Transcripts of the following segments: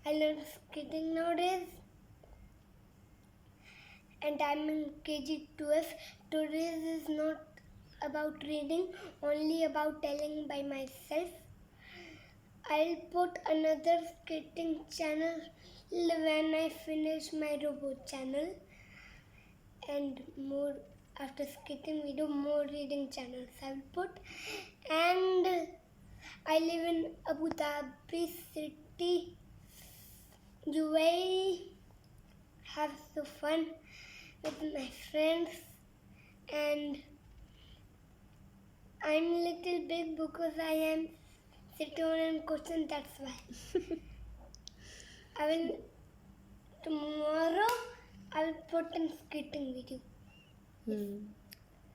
I learn skating nowadays. And I'm in KG 12. Today's is not about reading, only about telling by myself. I'll put another skating channel when I finish my robot channel. And more after skating video, more reading channels I'll put. And I live in Abu Dhabi city, UAE. Have so fun with my friends, and I'm little big because I am sitting on a cushion, that's why. I will tomorrow I'll put in skating video.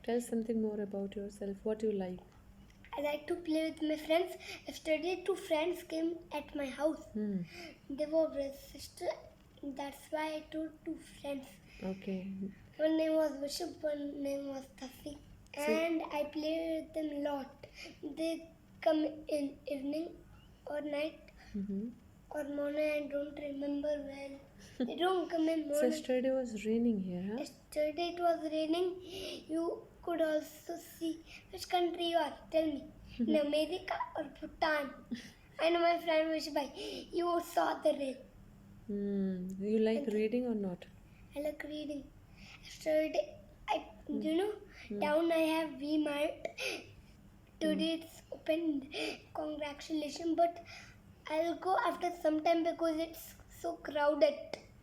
Tell something more about yourself. What do you like? I like to play with my friends. Yesterday 2 friends came at my house. They were brother sister. That's why I told 2 friends. Okay. One name was Bishop, one name was Tafi. And I play with them a lot. They come in evening or night or morning. I don't remember well. They don't come in morning. So yesterday was raining here, huh? Yesterday it was raining. You could also see which country you are. Tell me. In America or Bhutan? I know my friend Vishbhai. You saw the rain. You like reading or not? I like reading. Yesterday, down I have V-Mart. Today it's open. Congratulations, but I'll go after some time because it's so crowded.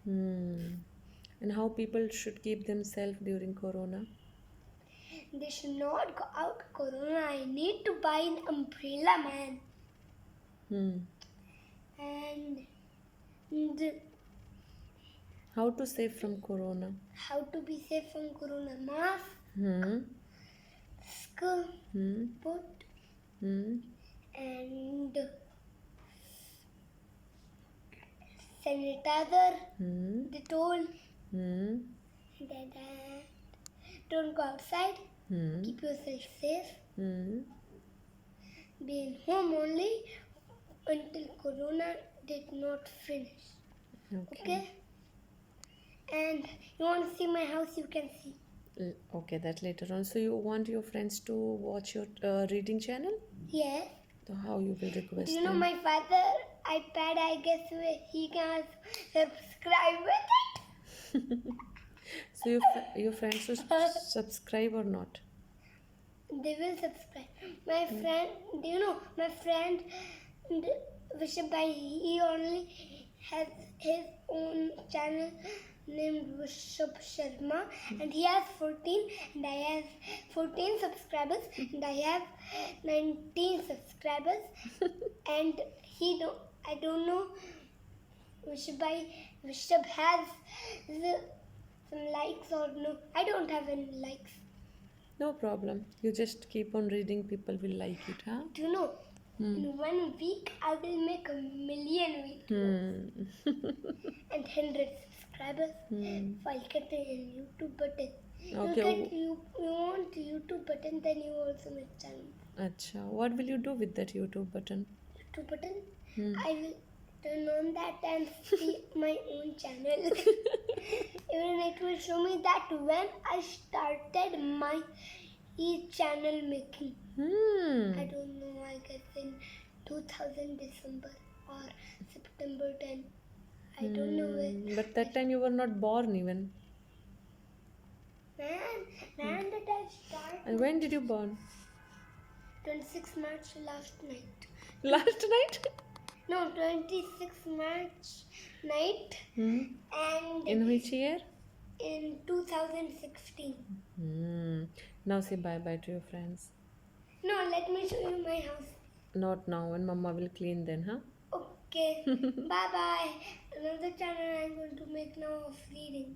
And how people should keep themselves during Corona? They should not go out Corona. I need to buy an umbrella, man. And how to save from Corona? How to be safe from Corona? Mask, put, and sanitizer, Dettol. Don't go outside. Keep yourself safe. Be in home only until Corona did not finish. Okay? And you want to see my house, you can see. Okay, that later on. So you want your friends to watch your reading channel? Yes. So how you will request Do you know them? my father iPad, I guess he can subscribe with it. So your friends will subscribe or not? They will subscribe. My friend, do you know, my friend Vishbhai, he only has his own channel named Vishab Sharma, and he has 14 and I have 14 subscribers and I have 19 subscribers. And I don't know, Vishab has some likes or no. I don't have any likes. No problem. You just keep on reading. People will like it, huh? Do you know? In 1 week, I will make 1 million videos and 100 subscribers. If I get a YouTube button, Okay. you want YouTube button, then you also make channel. Acha. What will you do with that YouTube button? YouTube button? I will turn on that and see my own channel. Even it will show me that when I started my channel making. I don't know, I guess in 2000 December or September 10. I don't know when. But that time you were not born even. Man, did I start? And when did you born? 26 March last night. Last night? No, 26 March night. And in which year? In 2016. Now say bye-bye to your friends. No, let me show you my house. Not now, when Mama will clean then, huh? Okay. Bye-bye. Another channel I'm going to make now of reading.